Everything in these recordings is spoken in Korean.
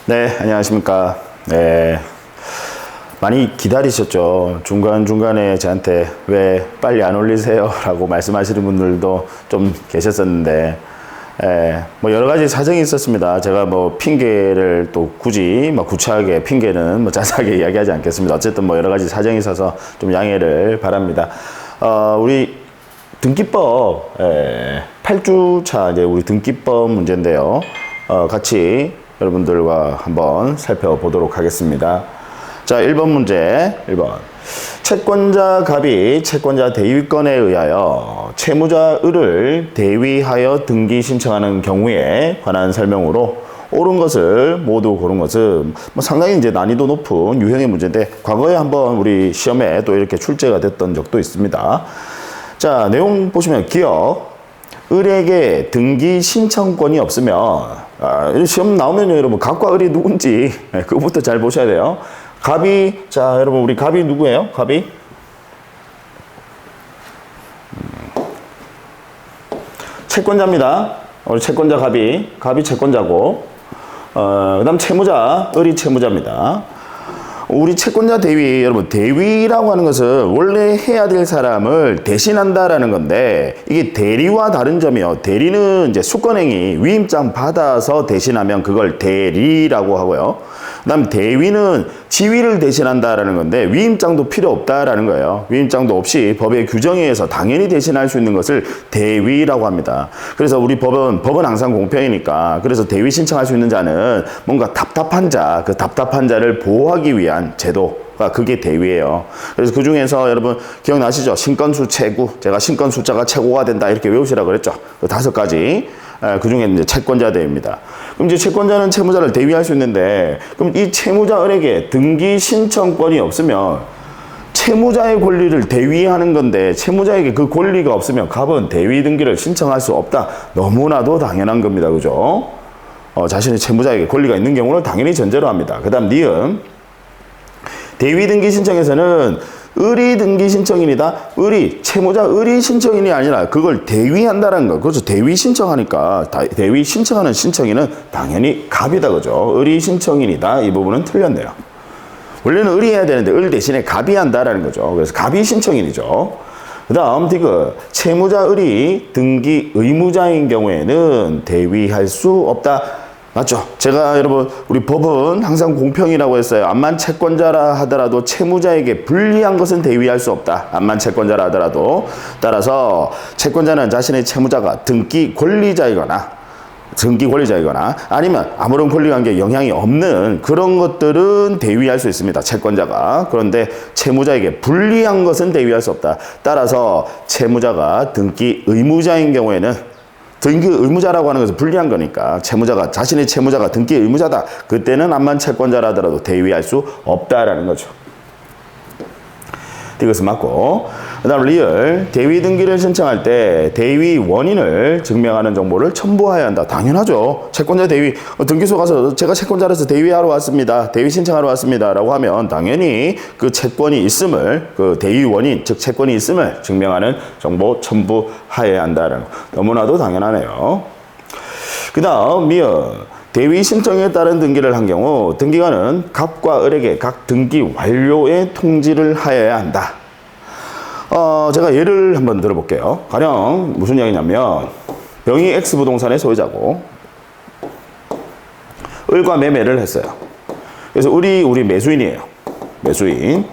네, 안녕하십니까. 네, 많이 기다리셨죠. 중간중간에 저한테 왜 빨리 안 올리세요? 라고 말씀하시는 분들도 좀 계셨었는데, 뭐 여러 가지 사정이 있었습니다. 제가 뭐 핑계를 또 굳이 뭐 구차하게 핑계는 뭐 자세하게 이야기하지 않겠습니다. 어쨌든 뭐 여러 가지 사정이 있어서 좀 양해를 바랍니다. 우리 등기법, 8주차 이제 우리 등기법 문제인데요. 같이 여러분들과 한번 살펴보도록 하겠습니다. 자, 1번 문제. 1번. 채권자 갑이 채권자 대위권에 의하여 채무자 을을 대위하여 등기 신청하는 경우에 관한 설명으로 옳은 것을 모두 고른 것은 뭐 상당히 이제 난이도 높은 유형의 문제인데 과거에 한번 우리 시험에 또 이렇게 출제가 됐던 적도 있습니다. 자, 내용 보시면 기억. 을에게 등기 신청권이 없으면 시험 나오면요 여러분 갑과 을이 누군지 그거부터 잘 보셔야 돼요. 갑이 자 여러분 우리 갑이 누구예요? 갑이 채권자입니다. 우리 채권자 갑이 채권자고 그다음 채무자 을이 채무자입니다. 우리 채권자 대위, 여러분, 대위라고 하는 것은 원래 해야 될 사람을 대신한다라는 건데, 이게 대리와 다른 점이요. 대리는 이제 수권행위, 위임장 받아서 대신하면 그걸 대리라고 하고요. 그 다음 대위는 지위를 대신한다라는 건데, 위임장도 필요 없다라는 거예요. 위임장도 없이 법의 규정에 의해서 당연히 대신할 수 있는 것을 대위라고 합니다. 그래서 우리 법은 항상 공평이니까, 그래서 대위 신청할 수 있는 자는 뭔가 답답한 자, 그 답답한 자를 보호하기 위한 제도가 그게 대위예요. 그래서 그 중에서 여러분 기억나시죠? 신건수 최고, 제가 신건 숫자가 최고가 된다 이렇게 외우시라고 그랬죠. 그 5가지. 그 중에 이제 채권자 대위입니다. 그럼 이제 채권자는 채무자를 대위할 수 있는데, 그럼 이 채무자 을에게 등기 신청권이 없으면 채무자의 권리를 대위하는 건데 채무자에게 그 권리가 없으면 갑은 대위 등기를 신청할 수 없다. 너무나도 당연한 겁니다. 그죠? 자신의 채무자에게 권리가 있는 경우는 당연히 전제로 합니다. 그 다음 니은 대위 등기 신청에서는 을이 등기 신청인이다. 채무자 을이 신청인이 아니라 그걸 대위한다는 거. 그래서 대위 신청하니까 대위 신청하는 신청인은 당연히 갑이다. 그죠? 을이 신청인이다. 이 부분은 틀렸네요. 원래는 을이 해야 되는데 을 대신에 갑이 한다라는 거죠. 그래서 갑이 신청인이죠. 그 다음 디귿 채무자 을이 등기 의무자인 경우에는 대위할 수 없다. 맞죠? 제가 여러분 우리 법은 항상 공평이라고 했어요. 암만 채권자라 하더라도 채무자에게 불리한 것은 대위할 수 없다. 암만 채권자라 하더라도. 따라서 채권자는 자신의 채무자가 등기 권리자이거나 아니면 아무런 권리관계에 영향이 없는 그런 것들은 대위할 수 있습니다. 채권자가. 그런데 채무자에게 불리한 것은 대위할 수 없다. 따라서 채무자가 등기 의무자인 경우에는 등기 의무자라고 하는 것은 불리한 거니까 자신의 채무자가 등기 의무자다. 그때는 암만 채권자라 하더라도 대위할 수 없다라는 거죠. 이것은 맞고, 그 다음 리을 대위 등기를 신청할 때 대위 원인을 증명하는 정보를 첨부해야 한다. 당연하죠. 채권자 대위 등기소 가서 제가 채권자로서 대위하러 왔습니다. 대위 신청하러 왔습니다. 라고 하면 당연히 그 채권이 있음을 그 대위 원인 즉 채권이 있음을 증명하는 정보 첨부해야 한다는 거. 너무나도 당연하네요. 그 다음 미음 대위 신청에 따른 등기를 한 경우 등기관은 갑과 을에게 각 등기 완료의 통지를 하여야 한다. 제가 예를 한번 들어볼게요. 가령 무슨 이야기냐면 병이 X부동산의 소유자고 을과 매매를 했어요. 그래서 우리 매수인이에요. 매수인.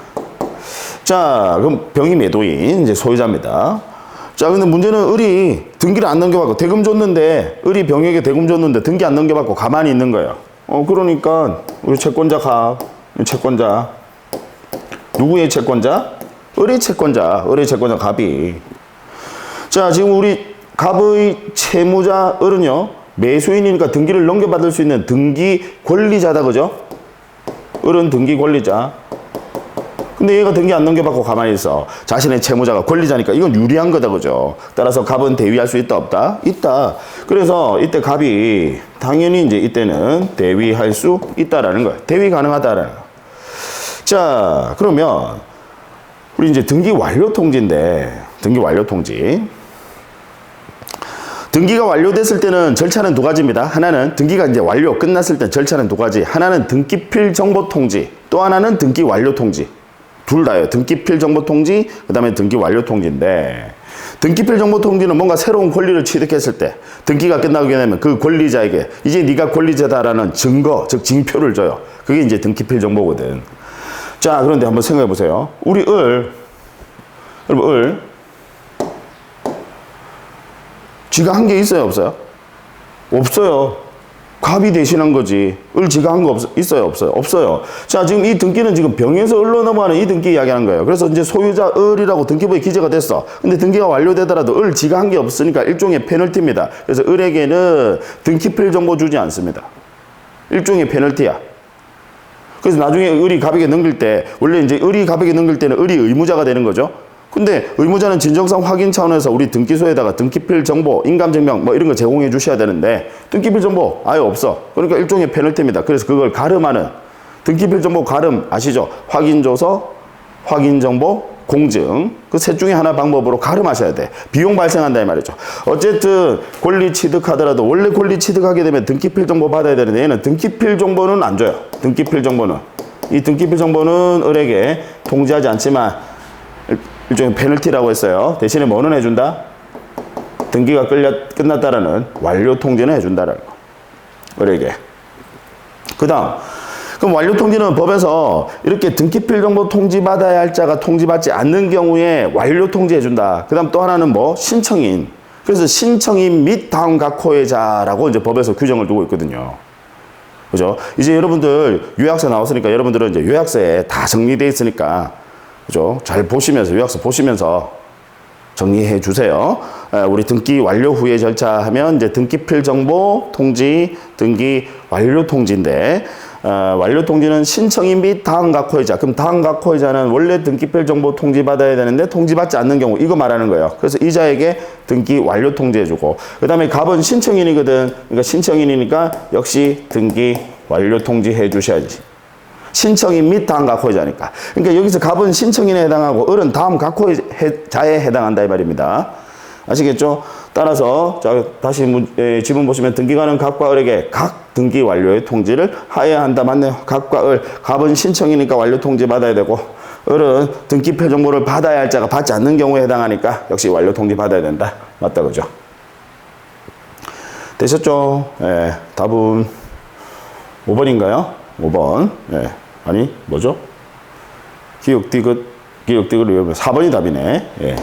자, 그럼 병이 매도인 이제 소유자입니다. 자, 근데 문제는 을이 등기를 안 넘겨받고 대금 줬는데 을이 병에게 대금 줬는데 등기 안 넘겨받고 가만히 있는 거예요. 그러니까 우리 채권자 누구의 채권자? 을의 채권자 갑이. 자, 지금 우리 갑의 채무자 을은요 매수인이니까 등기를 넘겨받을 수 있는 등기 권리자다. 그죠? 을은 등기 권리자. 근데 얘가 등기 안 넘겨받고 가만히 있어. 자신의 채무자가 권리자니까 이건 유리한 거다. 그죠? 따라서 갑은 대위할 수 있다 없다? 있다. 그래서 이때 갑이 당연히 이제 이때는 대위할 수 있다라는 거야. 대위 가능하다라는 거야. 자, 그러면 우리 이제 등기 완료 통지인데 등기 완료 통지 등기가 완료됐을 때는 절차는 두 가지입니다. 하나는 등기가 이제 완료 끝났을 때 절차는 두 가지. 하나는 등기필 정보 통지, 또 하나는 등기 완료 통지. 둘 다예요. 등기필 정보 통지, 그 다음에 등기 완료 통지인데, 등기필 정보 통지는 뭔가 새로운 권리를 취득했을 때 등기가 끝나게 되면 그 권리자에게 이제 네가 권리자다라는 증거, 즉 징표를 줘요. 그게 이제 등기필 정보거든. 자, 그런데 한번 생각해 보세요. 우리 여러분 지가 한 게 있어요, 없어요? 없어요. 갑이 대신한 거지. 지가 한 거 있어요, 없어요? 없어요. 자, 지금 이 등기는 지금 병에서 을로 넘어가는 이 등기 이야기하는 거예요. 그래서 이제 소유자 을이라고 등기부에 기재가 됐어. 근데 등기가 완료되더라도 지가 한 게 없으니까 일종의 페널티입니다. 그래서 을에게는 등기필 정보 주지 않습니다. 일종의 페널티야. 그래서 나중에 을이 갑에게 넘길 때, 원래 이제 을이 갑에게 넘길 때는 을이 의무자가 되는 거죠. 근데 의무자는 진정성 확인 차원에서 우리 등기소에다가 등기필 정보, 인감증명 뭐 이런 거 제공해 주셔야 되는데 등기필 정보 아예 없어. 그러니까 일종의 페널티입니다. 그래서 그걸 가름하는 등기필 정보 가름 아시죠? 확인조서, 확인정보, 공증 그 셋 중에 하나 방법으로 가름하셔야 돼. 비용 발생한다 이 말이죠. 어쨌든 권리 취득하더라도 원래 권리 취득하게 되면 등기필 정보 받아야 되는데 얘는 등기필 정보는 안 줘요. 등기필 정보는. 이 등기필 정보는 을에게 통지하지 않지만 일종의 페널티라고 했어요. 대신에 뭐는 해준다? 등기가 끝났다라는 완료 통지는 해준다라는 거. 을에게. 그 다음. 그럼 완료 통지는 법에서 이렇게 등기필 정보 통지받아야 할 자가 통지받지 않는 경우에 완료 통지해준다. 그 다음 또 하나는 뭐? 신청인. 그래서 신청인 및 다음 각호의자라고 이제 법에서 규정을 두고 있거든요. 그죠? 이제 여러분들 요약서 나왔으니까 여러분들은 이제 요약서에 다 정리되어 있으니까 그죠? 잘 보시면서, 요약서 보시면서 정리해 주세요. 우리 등기 완료 후에 절차 하면 이제 등기필 정보 통지, 등기 완료 통지인데, 완료 통지는 신청인 및 다음 각호의자. 그럼 다음 각호의자는 원래 등기필 정보 통지 받아야 되는데 통지받지 않는 경우, 이거 말하는 거예요. 그래서 이자에게 등기 완료 통지해 주고, 그 다음에 갑은 신청인이거든. 그러니까 신청인이니까 역시 등기 완료 통지해 주셔야지. 신청인 및 다음 각호의자니까. 그러니까 여기서 갑은 신청인에 해당하고 을은 다음 각호의자에 해당한다 이 말입니다. 아시겠죠? 따라서 자, 다시 지문 보시면 등기관은 갑과 을에게 각 등기 완료의 통지를 하여야 한다. 맞네요. 갑과 을. 갑은 신청이니까 완료 통지 받아야 되고 을은 등기표 정보를 받아야 할 자가 받지 않는 경우에 해당하니까 역시 완료 통지 받아야 된다. 맞다 그죠? 되셨죠? 예, 답은 5번인가요? 5번. 예. 아니, 뭐죠? 기역디귿 외우면 4번이 답이네. 예.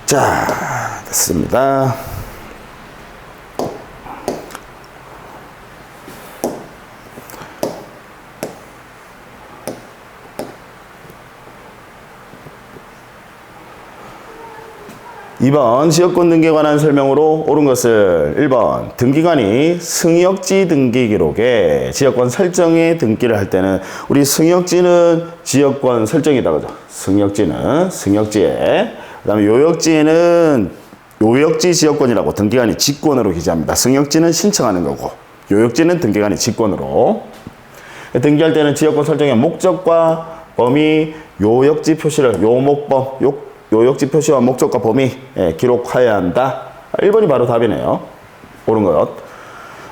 자, 됐습니다. (2번) 지역권 등기에 관한 설명으로 옳은 것을 1번 등기관이 승역지 등기 기록에 지역권 설정에 등기를 할 때는 우리 승역지는 지역권 설정이다 그죠? 승역지는 승역지에 그 다음에 요역지에는 요역지 지역권이라고 등기관이 직권으로 기재합니다. 승역지는 신청하는 거고 요역지는 등기관이 직권으로. 등기할 때는 지역권 설정의 목적과 범위, 요역지 표시를 요역지 표시와 목적과 범위 기록하여야 한다. 1번이 바로 답이네요. 옳은 것.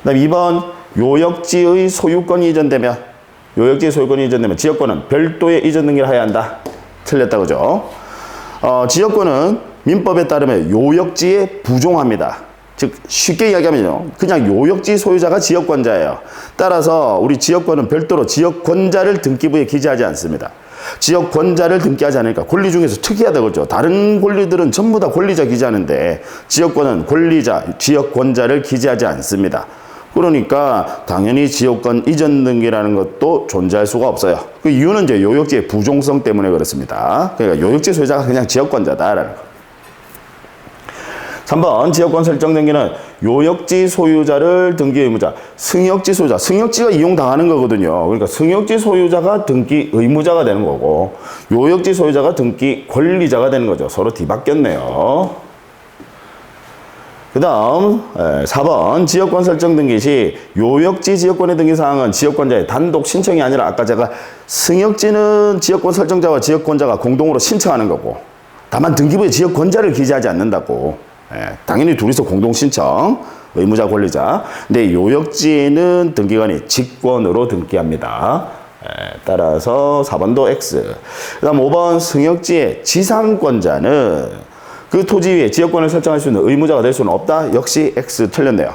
그 다음 2번 요역지의 소유권이 이전되면 지역권은 별도의 이전 등기를 하여야 한다. 틀렸다 그죠? 지역권은 민법에 따르면 요역지에 부종합니다. 즉 쉽게 이야기하면요. 그냥 요역지 소유자가 지역권자예요. 따라서 우리 지역권은 별도로 지역권자를 등기부에 기재하지 않습니다. 지역권자를 등기하지 않으니까 권리 중에서 특이하다 그러죠. 다른 권리들은 전부 다 권리자 기재하는데 지역권은 권리자, 지역권자를 기재하지 않습니다. 그러니까 당연히 지역권 이전 등기라는 것도 존재할 수가 없어요. 그 이유는 이제 요역지의 부종성 때문에 그렇습니다. 그러니까 요역지 소유자가 그냥 지역권자다라는 거. 3번 지역권 설정 등기는 요역지 소유자를 등기 의무자, 승역지 소유자, 승역지가 이용당하는 거거든요. 그러니까 승역지 소유자가 등기 의무자가 되는 거고 요역지 소유자가 등기 권리자가 되는 거죠. 서로 뒤바뀌었네요. 그 다음 4번 지역권 설정 등기 시 요역지 지역권의 등기 사항은 지역권자의 단독 신청이 아니라 아까 제가 승역지는 지역권 설정자와 지역권자가 공동으로 신청하는 거고 다만 등기부에 지역권자를 기재하지 않는다고. 당연히 둘이서 공동 신청, 의무자, 권리자. 근데 요역지에는 등기관이 직권으로 등기합니다. 따라서 4번도 X. 그 다음 5번 승역지의 지상권자는 그 토지 위에 지역권을 설정할 수 있는 의무자가 될 수는 없다. 역시 X 틀렸네요.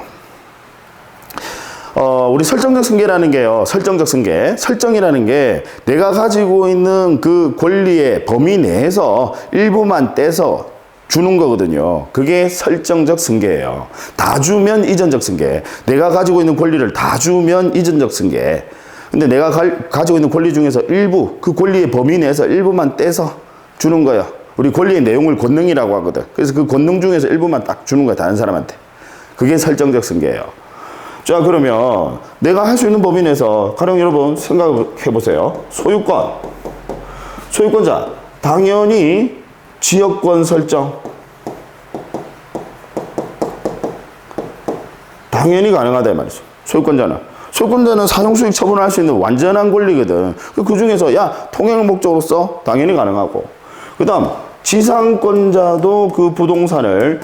우리 설정적 승계라는 게요. 설정적 승계. 설정이라는 게 내가 가지고 있는 그 권리의 범위 내에서 일부만 떼서 주는 거거든요. 그게 설정적 승계예요. 다 주면 이전적 승계. 내가 가지고 있는 권리를 다 주면 이전적 승계. 근데 내가 가지고 있는 권리 중에서 일부, 그 권리의 범위 내에서 일부만 떼서 주는 거야. 우리 권리의 내용을 권능이라고 하거든. 그래서 그 권능 중에서 일부만 딱 주는 거야. 다른 사람한테. 그게 설정적 승계예요. 자, 그러면 내가 할 수 있는 범위 내에서 가령 여러분 생각해 보세요. 소유권. 소유권자. 당연히 지역권 설정. 당연히 가능하다 이 말이죠. 소유권자는 사용수익 처분을 할 수 있는 완전한 권리거든. 그 중에서 야 통행을 목적으로 써? 당연히 가능하고. 그 다음 지상권자도 그 부동산을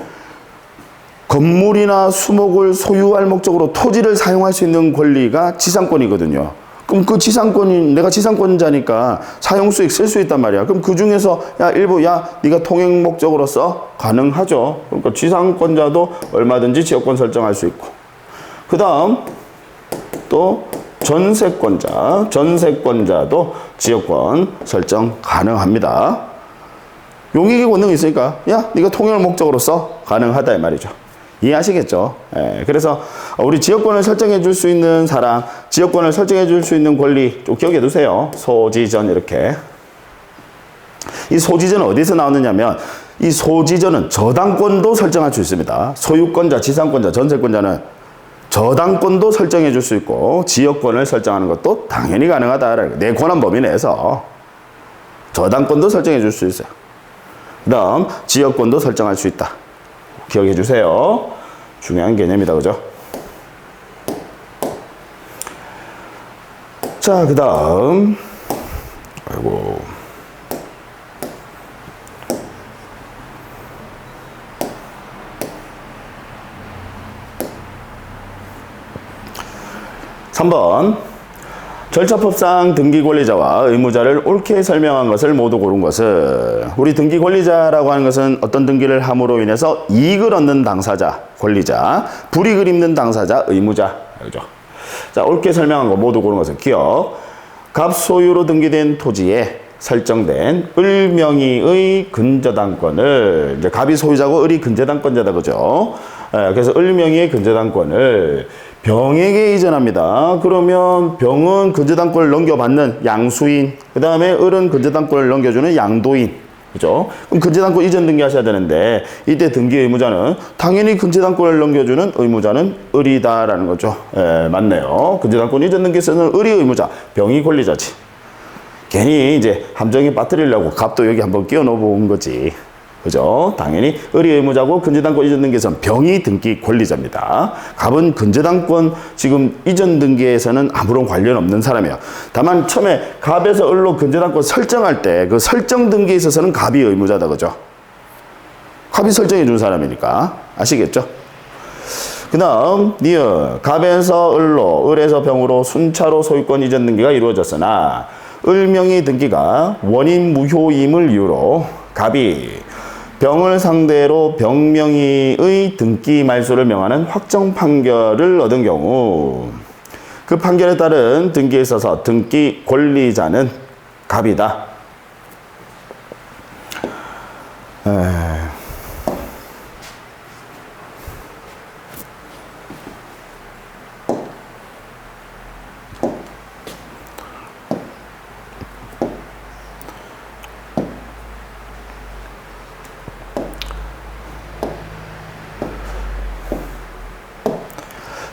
건물이나 수목을 소유할 목적으로 토지를 사용할 수 있는 권리가 지상권이거든요. 그럼 그 지상권이 내가 지상권자니까 사용수익 쓸 수 있단 말이야. 그럼 그 중에서 야 일부 네가 통행 목적으로 써? 가능하죠. 그러니까 지상권자도 얼마든지 지역권 설정할 수 있고. 그 다음 또 전세권자도 지역권 설정 가능합니다. 용익의 권능이 있으니까 야 네가 통행을 목적으로 써? 가능하다 이 말이죠. 이해하시겠죠? 그래서 우리 지역권을 설정해 줄 수 있는 사람, 지역권을 설정해 줄 수 있는 권리 좀 기억해 두세요. 소지전 이렇게. 이 소지전은 어디서 나오느냐면 이 소지전은 저당권도 설정할 수 있습니다. 소유권자, 지상권자, 전세권자는 저당권도 설정해 줄 수 있고 지역권을 설정하는 것도 당연히 가능하다. 내 권한 범위 내에서 저당권도 설정해 줄 수 있어요. 그 다음 지역권도 설정할 수 있다. 기억해 주세요. 중요한 개념이다. 그죠? 자, 그 다음 아이고 3번 절차법상 등기권리자와 의무자를 옳게 설명한 것을 모두 고른 것은 우리 등기권리자라고 하는 것은 어떤 등기를 함으로 인해서 이익을 얻는 당사자, 권리자, 불이익을 입는 당사자, 의무자. 그죠? 자, 옳게 설명한 거 모두 고른 것은 기억. 갑소유로 등기된 토지에 설정된 을명의의 근저당권을 이제 갑이 소유자고 을이 근저당권자다. 그죠? 그래서 을명의의 근저당권을 병에게 이전합니다. 그러면 병은 근저당권을 넘겨받는 양수인, 그 다음에 을은 근저당권을 넘겨주는 양도인. 그죠? 그럼 근저당권 이전 등기하셔야 되는데 이때 등기 의무자는 당연히 근저당권을 넘겨주는 의무자는 을이다라는 거죠. 맞네요. 근저당권 이전 등기에서는 을이 의무자, 병이 권리자지. 괜히 이제 함정에 빠뜨리려고 갑도 여기 한번 끼워 넣어 본 거지. 그죠? 당연히 을이 의무자고 근저당권 이전 등기에서는 병이 등기 권리자입니다. 갑은 근저당권 지금 이전 등기에서는 아무런 관련 없는 사람이에요. 다만 처음에 갑에서 을로 근저당권 설정할 때 그 설정 등기에 있어서는 갑이 의무자다. 그죠? 갑이 설정해 준 사람이니까. 아시겠죠? 그 다음 니은 갑에서 을로 을에서 병으로 순차로 소유권 이전 등기가 이루어졌으나 을명의 등기가 원인 무효임을 이유로 갑이 병을 상대로 병명의의 등기 말소를 명하는 확정 판결을 얻은 경우 그 판결에 따른 등기에 있어서 등기 권리자는 갑이다.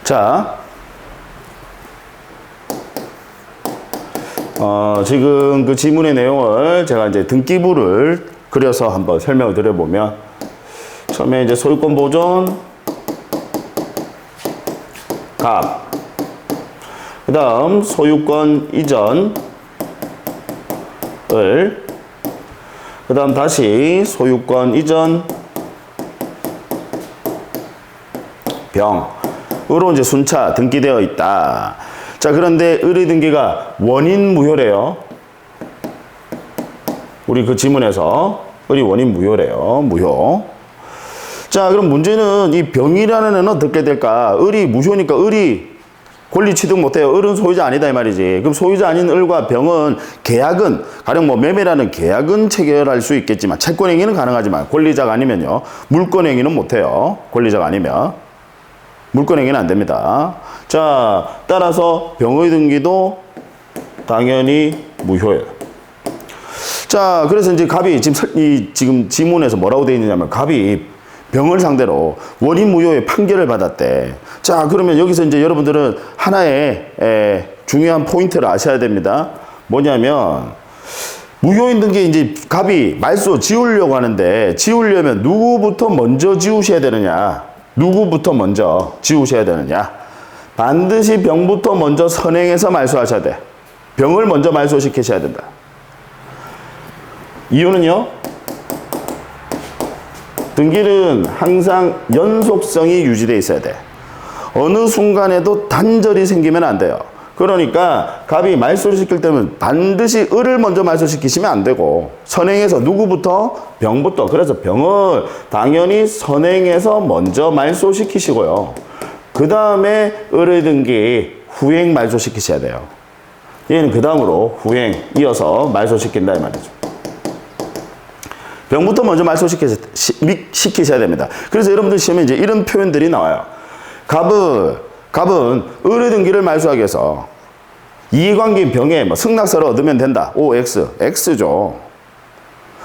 자, 지금 그 지문의 내용을 제가 이제 등기부를 그려서 한번 설명을 드려보면 처음에 이제 소유권 보존, 갑, 그 다음 소유권 이전, 을, 그 다음 다시 소유권 이전, 병으로 이제 순차 등기되어 있다. 자, 그런데 을의 등기가 원인 무효래요. 우리 그 지문에서 을이 원인 무효래요. 무효. 자, 그럼 문제는 이 병이라는 애는 어떻게 될까? 을이 무효니까 을이 권리 취득 못해요. 을은 소유자 아니다 이 말이지. 그럼 소유자 아닌 을과 병은 계약은 가령 뭐 매매라는 계약은 체결할 수 있겠지만 채권행위는 가능하지만 권리자가 아니면요. 물권행위는 못해요. 권리자가 아니면 물권행위는 안 됩니다. 자, 따라서 병의 등기도 당연히 무효예요. 자, 그래서 이제 갑이 지금 지문에서 뭐라고 되어 있느냐면 갑이 병을 상대로 원인 무효의 판결을 받았대. 자, 그러면 여기서 이제 여러분들은 하나의 중요한 포인트를 아셔야 됩니다. 뭐냐면 무효인 등기 이제 갑이 말소 지우려고 하는데 지우려면 누구부터 먼저 지우셔야 되느냐? 누구부터 먼저 지우셔야 되느냐? 반드시 병부터 먼저 선행해서 말소하셔야 돼. 병을 먼저 말소시키셔야 된다. 이유는요? 등기는 항상 연속성이 유지되어 있어야 돼. 어느 순간에도 단절이 생기면 안 돼요. 그러니까 갑이 말소를 시킬 때는 반드시 을을 먼저 말소시키시면 안 되고 선행해서 누구부터? 병부터. 그래서 병을 당연히 선행해서 먼저 말소시키시고요. 그 다음에 을의 등기 후행 말소시키셔야 돼요. 얘는 그 다음으로 후행 이어서 말소시킨다 이 말이죠. 병부터 먼저 말소시키셔야 됩니다. 그래서 여러분들 시험에 이제 이런 표현들이 나와요. 갑은 을의 등기를 말소하기 위해서 이해관계인 병에 뭐 승낙서를 얻으면 된다. OX, X죠.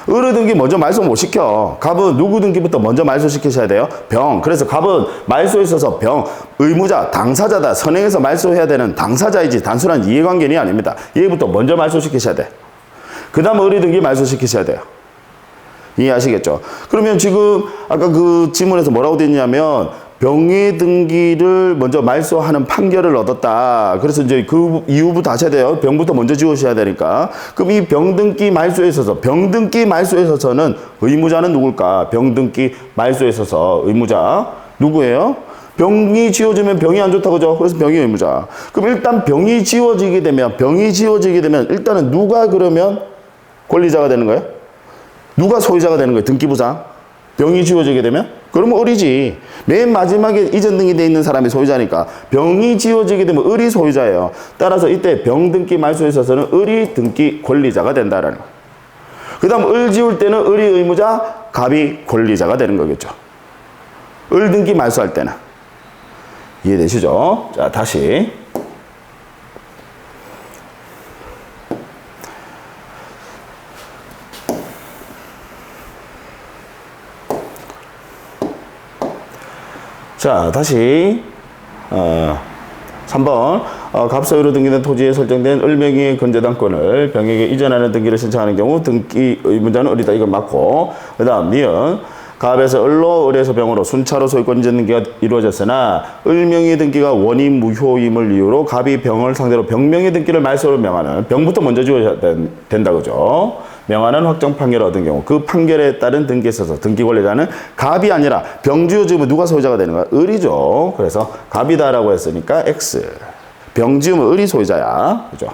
을의 등기 먼저 말소 못 시켜. 갑은 누구 등기부터 먼저 말소시키셔야 돼요? 병. 그래서 갑은 말소에 있어서 병, 의무자, 당사자다. 선행해서 말소해야 되는 당사자이지 단순한 이해관계인이 아닙니다. 얘부터 먼저 말소시키셔야 돼. 그 다음 을의 등기 말소시키셔야 돼요. 이해하시겠죠? 그러면 지금 아까 그 지문에서 뭐라고 되어 있냐면 병의 등기를 먼저 말소하는 판결을 얻었다. 그래서 이제 그 이후부터 하셔야 돼요. 병부터 먼저 지우셔야 되니까. 그럼 이 병등기 말소에 있어서 병등기 말소에 있어서는 의무자는 누굴까? 병등기 말소에 있어서 의무자 누구예요? 병이 지워지면 병이 안 좋다고 그죠? 그래서 병이 의무자. 그럼 일단 병이 지워지게 되면 일단은 누가 그러면 권리자가 되는 거예요? 누가 소유자가 되는 거예요? 등기부상. 병이 지워지게 되면? 그러면 을이지. 맨 마지막에 이전 등기되어 있는 사람이 소유자니까 병이 지워지게 되면 을이 소유자예요. 따라서 이때 병 등기 말소에 있어서는 을이 등기 권리자가 된다라는 거예요. 그 다음 을 지울 때는 을이 의무자, 갑이 권리자가 되는 거겠죠. 을 등기 말소할 때는. 이해되시죠? 자, 다시. 자, 다시 3번 갑소유로 등기된 토지에 설정된 을명의의 건재당권을 병에게 이전하는 등기를 신청하는 경우 등기 의무자는 을이다. 이건 맞고, 그 다음 니은 갑에서 을로 을에서 병으로 순차로 소유권 이전 등기가 이루어졌으나 을명의 등기가 원인 무효임을 이유로 갑이 병을 상대로 병명의 등기를 말소를 명하는 병부터 먼저 지어야 된다 그죠? 명하는 확정 판결을 얻은 경우 그 판결에 따른 등기에 있어서 등기 권리자는 갑이 아니라 병 지어지면 누가 소유자가 되는 거야? 을이죠. 그래서 갑이다라고 했으니까 X. 병 지으면 을이 소유자야. 그죠?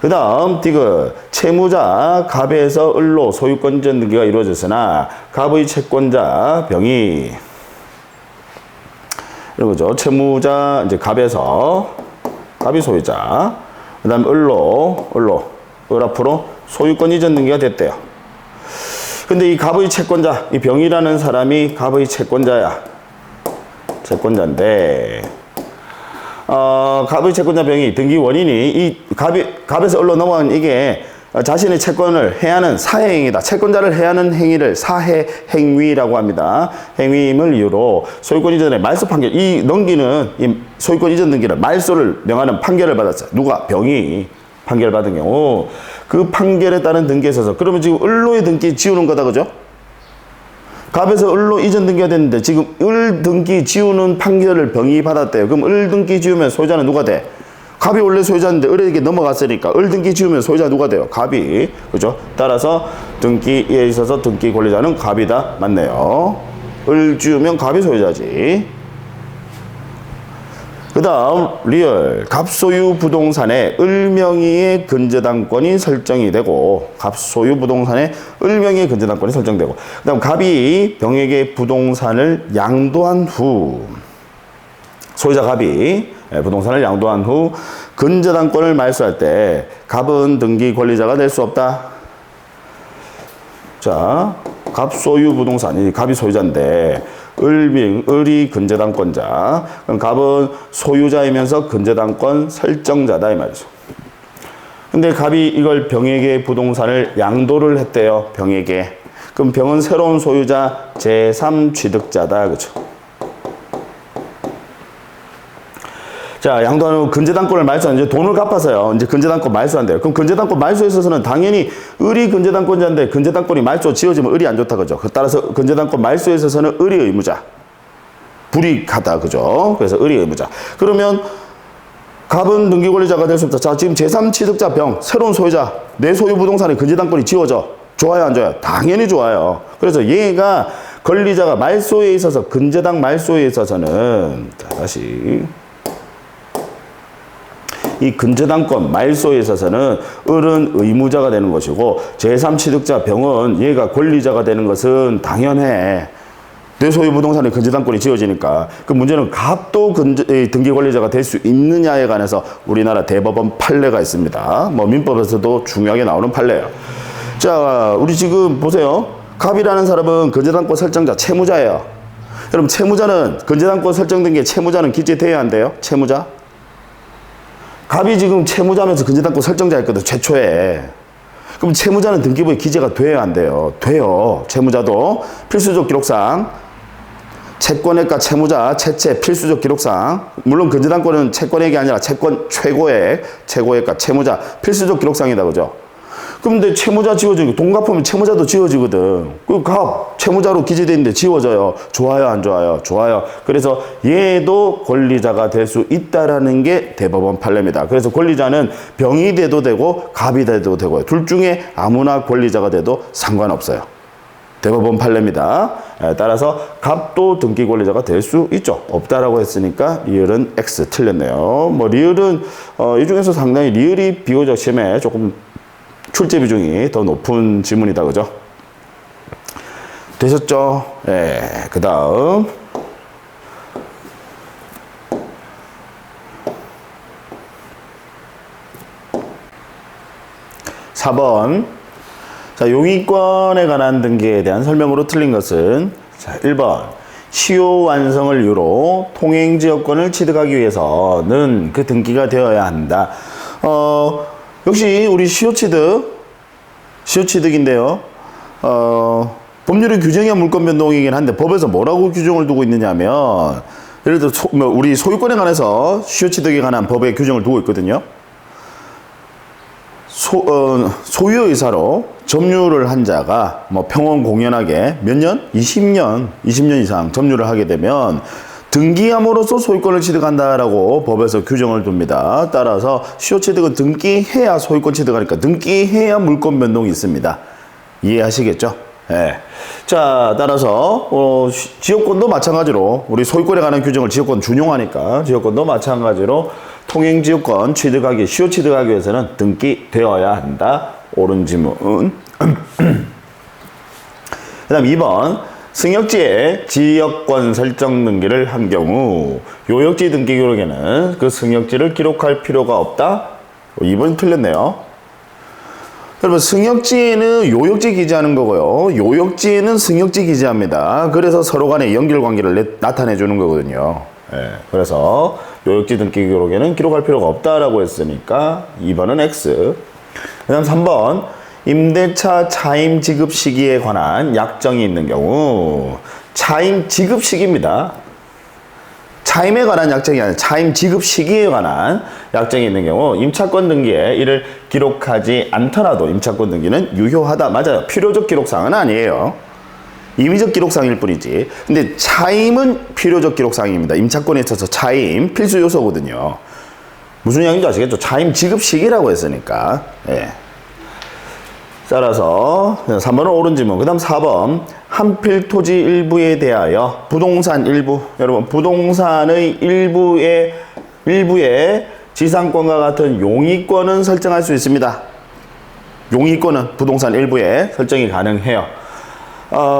그 다음 디귿 채무자 갑에서 을로 소유권 이전 등기가 이루어졌으나 갑의 채권자 병이 이런 거죠. 채무자 이제 갑에서 갑이 소유자. 그 다음 을 앞으로 소유권 이전 등기가 됐대요. 근데 이 갑의 채권자, 이 병이라는 사람이 갑의 채권자야. 채권자인데, 갑의 채권자 병이 등기 원인이 이 갑에서 을로 넘어간 이게 자신의 채권을 해하는 사해행위다. 채권자를 해하는 행위를 사해행위라고 합니다. 행위임을 이유로 소유권 이전의 말소 판결, 이 넘기는 이 소유권 이전 등기를 말소를 명하는 판결을 받았어요. 누가? 병이 판결을 받은 경우 그 판결에 따른 등기에 있어서 그러면 지금 을로의 등기 지우는 거다 그죠? 갑에서 을로 이전 등기가 됐는데 지금 을 등기 지우는 판결을 병이 받았대요. 그럼 을 등기 지우면 소유자는 누가 돼? 갑이 원래 소유자인데 을에게 넘어갔으니까 을 등기 지우면 소유자 누가 돼요? 갑이. 그죠? 따라서 등기에 있어서 등기 권리자는 갑이다. 맞네요. 을 지우면 갑이 소유자지. 그 다음 리얼 갑소유 부동산의 을명의의 근저당권이 설정이 되고 갑소유 부동산의 을명의의 근저당권이 설정되고 그 다음 갑이 병에게 부동산을 양도한 후 소유자 갑이 부동산을 양도한 후 근저당권을 말소할 때 갑은 등기 권리자가 될 수 없다. 자, 갑소유 부동산, 이 갑이 소유자인데 을이 근저당권자. 그럼 갑은 소유자이면서 근저당권 설정자다 이 말이죠. 근데 갑이 이걸 병에게 부동산을 양도를 했대요. 병에게. 그럼 병은 새로운 소유자 제3취득자다. 그렇죠? 자, 양도한 후 근저당권을 말소한 이제 돈을 갚아서요. 이제 근저당권 말소한대요. 그럼 근저당권 말소에 있어서는 당연히 을이 근저당권자인데 근저당권이 말소 지어지면 을이 안 좋다 그죠? 따라서 근저당권 말소에 있어서는 을이 의무자. 불이익하다 그죠? 그래서 을이 의무자. 그러면 갑은 등기 권리자가 될 수 없다. 자, 지금 제3취득자 병 새로운 소유자 내 소유 부동산에 근저당권이 지워져. 좋아요 안 좋아요? 당연히 좋아요. 그래서 얘가 권리자가 말소에 있어서 근저당 말소에 있어서는 자, 다시 이 근저당권 말소에 있어서는 을은 의무자가 되는 것이고 제3취득자 병은 얘가 권리자가 되는 것은 당연해. 내 소유 부동산에 근저당권이 지어지니까. 그 문제는 갑도 등기 권리자가 될 수 있느냐에 관해서 우리나라 대법원 판례가 있습니다. 뭐 민법에서도 중요하게 나오는 판례예요. 자, 우리 지금 보세요. 갑이라는 사람은 근저당권 설정자 채무자예요. 여러분 채무자는 근저당권 설정된 게 채무자는 기재돼야 한대요. 채무자. 갑이 지금 채무자면서 근저당권 설정자였거든, 최초에. 그럼 채무자는 등기부에 기재가 돼야 안 돼요? 돼요. 채무자도 필수적 기록상 채권액과 채무자, 채채 필수적 기록상 물론 근저당권은 채권액이 아니라 채권 최고액, 최고액과 채무자 필수적 기록상이다, 그죠? 근데 채무자 지워지고 돈 갚으면 채무자도 지워지거든. 그 갑 채무자로 기재돼 있는데 지워져요. 좋아요 안 좋아요? 좋아요. 그래서 얘도 권리자가 될 수 있다라는 게 대법원 판례입니다. 그래서 권리자는 병이 돼도 되고 갑이 돼도 되고요. 둘 중에 아무나 권리자가 돼도 상관없어요. 대법원 판례입니다. 따라서 갑도 등기 권리자가 될 수 있죠. 없다라고 했으니까 리을은 X 틀렸네요. 뭐 리을은 이 중에서 상당히 리을이 비교적 시험에 조금 출제 비중이 더 높은 지문이다, 그죠? 되셨죠? 예, 그 다음. 4번. 자, 용의권에 관한 등기에 대한 설명으로 틀린 것은 자, 1번. 시효 완성을 이유로 통행지역권을 취득하기 위해서는 그 등기가 되어야 한다. 역시 우리 시효취득인데요. 법률의 규정이야 물권 변동이긴 한데 법에서 뭐라고 규정을 두고 있느냐면 예를 들어 우리 소유권에 관해서 시효취득에 관한 법의 규정을 두고 있거든요. 소유의사로 점유를 한 자가 뭐 평원공연하게 몇 년? 20년 이상 점유를 하게 되면 등기함으로써 소유권을 취득한다라고 법에서 규정을 둡니다. 따라서 시효취득은 등기해야 소유권 취득하니까 등기해야 물권 변동이 있습니다. 이해하시겠죠? 네. 자, 따라서 지역권도 마찬가지로 우리 소유권에 관한 규정을 지역권 준용하니까 지역권도 마찬가지로 통행지역권 취득하기, 시효취득하기 위해서는 등기되어야 한다. 옳은 지문. 그 다음 2번. 승역지에 지역권 설정 등기를 한 경우 요역지 등기 기록에는 그 승역지를 기록할 필요가 없다. 2번 틀렸네요. 여러분 승역지에는 요역지 기재하는 거고요. 요역지에는 승역지 기재합니다. 그래서 서로 간의 연결관계를 나타내 주는 거거든요. 네, 그래서 요역지 등기 기록에는 기록할 필요가 없다라고 했으니까 2번은 X. 그 다음 3번. 임대차 차임 지급 시기에 관한 약정이 있는 경우 차임 지급 시기입니다. 차임에 관한 약정이 아니라 차임 지급 시기에 관한 약정이 있는 경우 임차권 등기에 이를 기록하지 않더라도 임차권 등기는 유효하다. 맞아요. 필요적 기록사항은 아니에요. 임의적 기록사항일 뿐이지. 근데 차임은 필요적 기록사항입니다. 임차권에 있어서 차임 필수 요소거든요. 무슨 이야기인지 아시겠죠? 차임 지급 시기라고 했으니까. 예. 따라서 3번은 옳은 지문. 그 다음 4번. 한필 토지 일부에 대하여 부동산 일부. 여러분 부동산의 일부에 일부의 지상권과 같은 용의권은 설정할 수 있습니다. 용의권은 부동산 일부에 설정이 가능해요.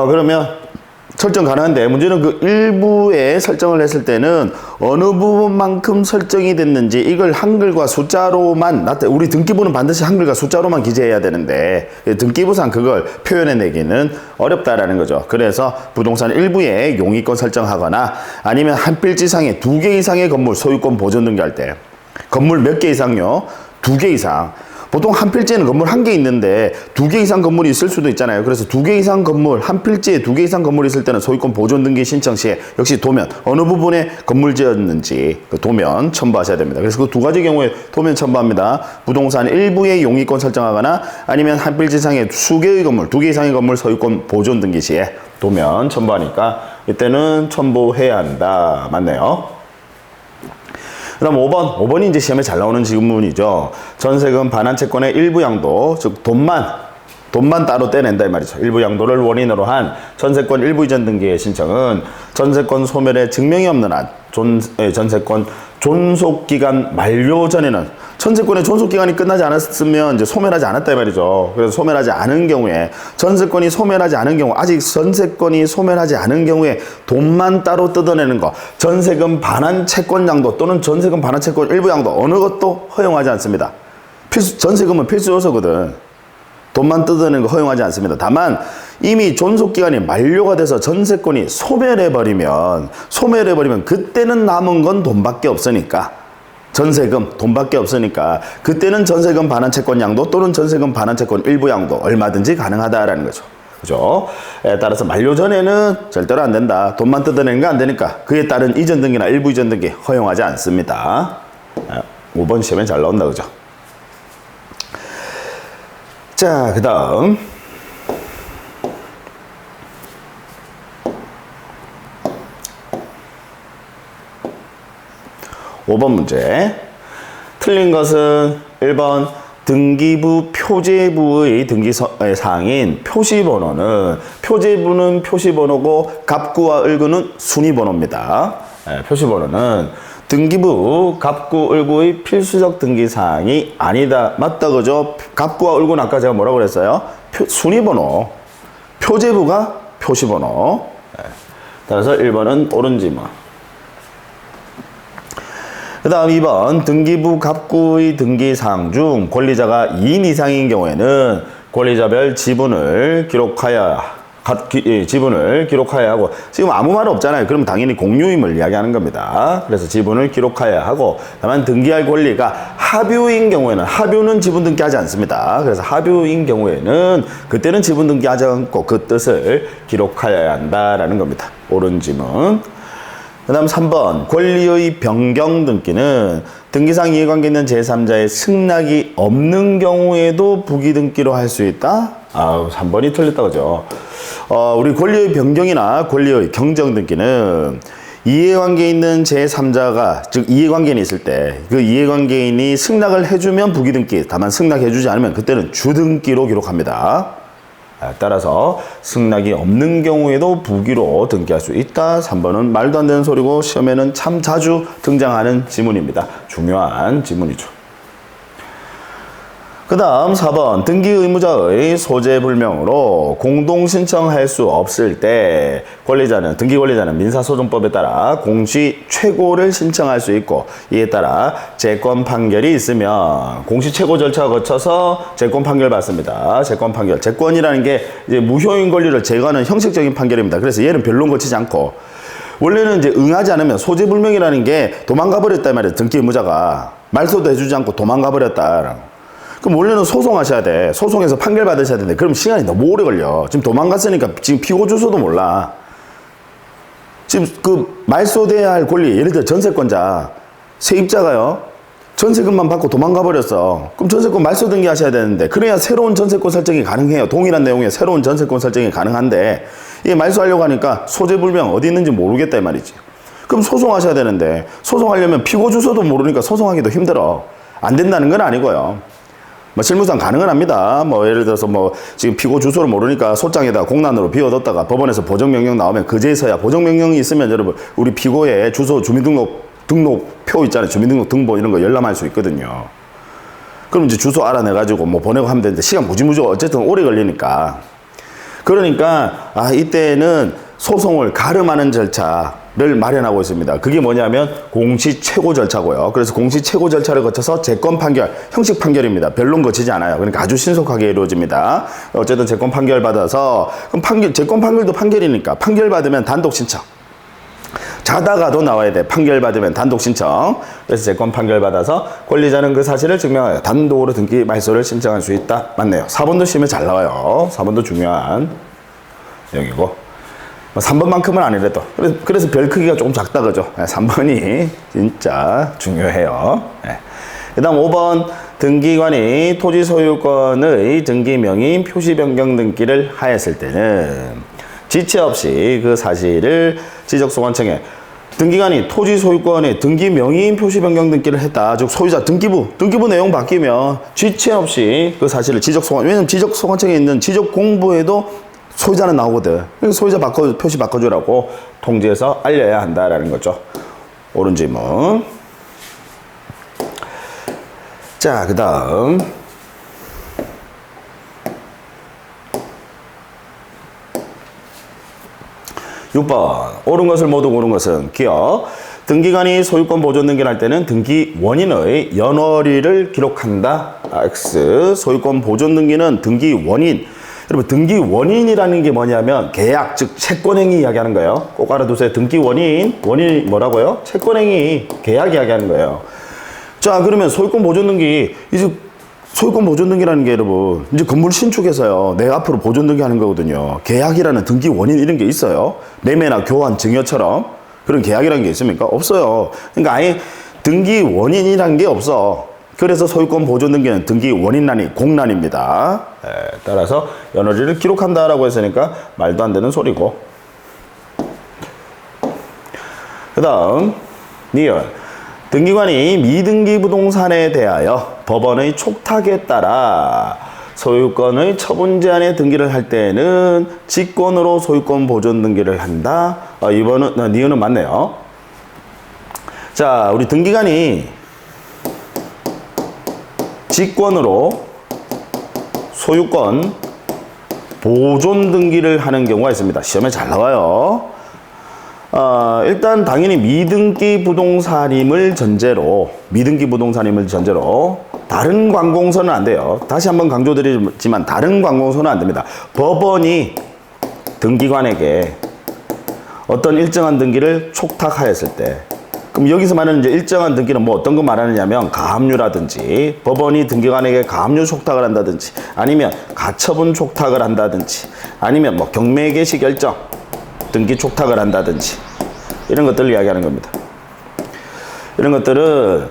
그러면 설정 가능한데 문제는 그 일부에 설정을 했을 때는 어느 부분만큼 설정이 됐는지 이걸 한글과 숫자로만 우리 등기부는 반드시 한글과 숫자로만 기재해야 되는데 등기부상 그걸 표현해내기는 어렵다라는 거죠. 그래서 부동산 일부에 용의권 설정하거나 아니면 한 필지상에 2개 이상의 건물 소유권 보존 등기할 때 건물 몇 개 이상요? 2개 이상. 보통 한 필지에는 건물 1개 있는데 2개 이상 건물이 있을 수도 있잖아요. 그래서 2개 이상 건물, 한 필지에 2개 이상 건물이 있을 때는 소유권 보존 등기 신청 시에 역시 도면, 어느 부분에 건물 지었는지 그 도면 첨부하셔야 됩니다. 그래서 그 두 가지 경우에 도면 첨부합니다. 부동산 일부의 용의권 설정하거나 아니면 한 필지상에 수개의 건물, 2개 이상의 건물 소유권 보존 등기 시에 도면 첨부하니까 이때는 첨부해야 한다. 맞네요. 그 다음 5번이 이제 시험에 잘 나오는 질문이죠. 전세금 반환 채권의 일부 양도, 즉 돈만 따로 떼낸다 이 말이죠. 일부 양도를 원인으로 한 전세권 일부 이전 등기의 신청은 전세권 소멸의 증명이 없는 한 전세권 존속기간 만료 전에는 전세권의 존속기간이 끝나지 않았으면 이제 소멸하지 않았다 이 말이죠. 그래서 소멸하지 않은 경우에 전세권이 소멸하지 않은 경우 아직 전세권이 소멸하지 않은 경우에 돈만 따로 뜯어내는 거 전세금 반환 채권 양도 또는 전세금 반환 채권 일부 양도 어느 것도 허용하지 않습니다. 전세금은 필수 요소거든. 돈만 뜯어내는 거 허용하지 않습니다. 다만 이미 존속기간이 만료가 돼서 전세권이 소멸해버리면 그때는 남은 건 돈밖에 없으니까 전세금 돈밖에 없으니까 그때는 전세금 반환 채권 양도 또는 전세금 반환 채권 일부 양도 얼마든지 가능하다라는 거죠. 그죠? 따라서 만료 전에는 절대로 안 된다. 돈만 뜯어내는 거 안 되니까 그에 따른 이전 등기나 일부 이전 등기 허용하지 않습니다. 5번 시험에 잘 나온다. 그죠? 자, 그 다음 5번 문제. 틀린 것은 1번 등기부 표제부의 등기사항인 표시번호는 표제부는 표시번호고 갑구와 을구는 순위번호입니다. 표시번호는 등기부 갑구 을구의 필수적 등기사항이 아니다. 맞다 그죠? 갑구와 을구는 아까 제가 뭐라고 그랬어요? 순위번호. 표제부가 표시번호. 따라서 1번은 옳은 지문. 그 다음 2번 등기부 갑구의 등기사항 중 권리자가 2인 이상인 경우에는 권리자별 지분을 기록하여야 하고 지금 아무 말 없잖아요. 그럼 당연히 공유임을 이야기하는 겁니다. 그래서 지분을 기록하여야 하고 다만 등기할 권리가 합유인 경우에는 합유는 지분 등기하지 않습니다. 그래서 합유인 경우에는 그때는 지분 등기하지 않고 그 뜻을 기록하여야 한다라는 겁니다. 옳은 지문. 그 다음 3번 권리의 변경 등기는 등기상 이해관계 있는 제3자의 승낙이 없는 경우에도 부기등기로 할 수 있다? 3번이 틀렸다 그죠? 우리 권리의 변경이나 권리의 경정 등기는 이해관계 있는 제3자가 즉 이해관계인이 있을 때 그 이해관계인이 승낙을 해주면 부기등기, 다만 승낙해주지 않으면 그때는 주등기로 기록합니다. 따라서 승낙이 없는 경우에도 부기로 등기할 수 있다. 3번은 말도 안 되는 소리고 시험에는 참 자주 등장하는 지문입니다. 중요한 지문이죠. 그 다음 4번 등기 의무자의 소재 불명으로 공동 신청할 수 없을 때 등기 권리자는 민사소송법에 따라 공시 최고를 신청할 수 있고 이에 따라 재권 판결이 있으면 공시 최고 절차를 거쳐서 재권 판결 받습니다. 재권 판결. 재권이라는 게 이제 무효인 권리를 제거하는 형식적인 판결입니다. 그래서 얘는 변론 거치지 않고 원래는 이제 응하지 않으면 소재 불명이라는 게 도망가 버렸단 말이에요. 등기 의무자가 말소도 해주지 않고 도망가 버렸다. 그럼 원래는 소송하셔야 돼. 소송해서 판결 받으셔야 되는데 그럼 시간이 너무 오래 걸려. 지금 도망갔으니까 지금 피고 주소도 몰라. 지금 그 말소돼야 할 권리, 예를 들어 전세권자, 세입자가요. 전세금만 받고 도망가 버렸어. 그럼 전세권 말소 등기하셔야 되는데 그래야 새로운 전세권 설정이 가능해요. 동일한 내용의 새로운 전세권 설정이 가능한데 이게 말소하려고 하니까 소재불명 어디 있는지 모르겠다 이 말이지. 그럼 소송하셔야 되는데 소송하려면 피고 주소도 모르니까 소송하기도 힘들어. 안 된다는 건 아니고요. 실무상 가능은 합니다. 예를 들어서 지금 피고 주소를 모르니까 소장에다 공란으로 비워뒀다가 법원에서 보정명령 나오면 그제서야 보정명령이 있으면 여러분 우리 피고의 주소 주민등록표 표 있잖아요. 주민등록등본 이런 거 열람할 수 있거든요. 그럼 이제 주소 알아내가지고 뭐 보내고 하면 되는데 시간 무지무지 어쨌든 오래 걸리니까. 그러니까 이때는 소송을 가름하는 절차를 마련하고 있습니다. 그게 뭐냐면 공시최고 절차고요. 그래서 공시최고 절차를 거쳐서 재건 판결, 형식 판결입니다. 변론 거치지 않아요. 그러니까 아주 신속하게 이루어집니다. 어쨌든 재건 판결 받아서 그럼 재건 판결도 판결이니까 판결 받으면 단독 신청. 자다가도 나와야 돼. 판결 받으면 단독 신청. 그래서 재건 판결 받아서 권리자는 그 사실을 증명하여 단독으로 등기 말소를 신청할 수 있다. 맞네요. 4번도 시험에 잘 나와요. 4번도 중요한 내용이고 3번만큼은 아니래도. 그래서 별 크기가 조금 작다 그죠. 3번이 진짜 중요해요. 그 다음 5번 등기관이 토지 소유권의 등기 명의인 표시 변경 등기를 하였을 때는 지체 없이 그 사실을 지적소관청에 등기관이 토지 소유권의 등기 명의인 표시 변경 등기를 했다. 즉 소유자 등기부 내용 바뀌면 지체 없이 그 사실을 왜냐면 지적소관청에 있는 지적공부에도 소유자는 나오거든. 그래서 소유자 표시 바꿔주라고 통지해서 알려야 한다라는 거죠. 옳은 질문. 자, 그 다음 6번 옳은 것을 모두 고른 것은 기억. 등기관이 소유권 보존 등기를 할 때는 등기 원인의 연월일을 기록한다. X. 소유권 보존 등기는 등기 원인. 여러분 등기 원인이라는 게 뭐냐면 계약 즉 채권행위 이야기하는 거예요. 꼭 알아두세요. 등기 원인이 뭐라고요? 채권행위 계약 이야기하는 거예요. 자 그러면 소유권 보존 등기 이제 소유권 보존 등기라는 게 여러분 이제 건물 신축해서요 내가 앞으로 보존 등기하는 거거든요. 계약이라는 등기 원인 이런 게 있어요. 매매나 교환 증여처럼 그런 계약이라는 게 있습니까? 없어요. 그러니까 아예 등기 원인이라는 게 없어. 그래서 소유권 보존 등기는 등기 원인란이 공란입니다. 따라서 연월일을 기록한다라고 했으니까 말도 안 되는 소리고. 그 다음 니은 등기관이 미등기 부동산에 대하여 법원의 촉탁에 따라 소유권의 처분 제한에 등기를 할 때는 직권으로 소유권 보존 등기를 한다. 이번은 니은은 맞네요. 자, 우리 등기관이 직권으로 소유권 보존 등기를 하는 경우가 있습니다. 시험에 잘 나와요. 일단 당연히 미등기 부동산임을 전제로 다른 관공서는 안 돼요. 다시 한번 강조드리지만 다른 관공서는 안 됩니다. 법원이 등기관에게 어떤 일정한 등기를 촉탁하였을 때 그럼 여기서 말하는 이제 일정한 등기는 뭐 어떤 거 말하느냐면 가압류라든지 법원이 등기관에게 가압류 촉탁을 한다든지 아니면 가처분 촉탁을 한다든지 아니면 뭐 경매 개시 결정 등기 촉탁을 한다든지 이런 것들을 이야기하는 겁니다. 이런 것들은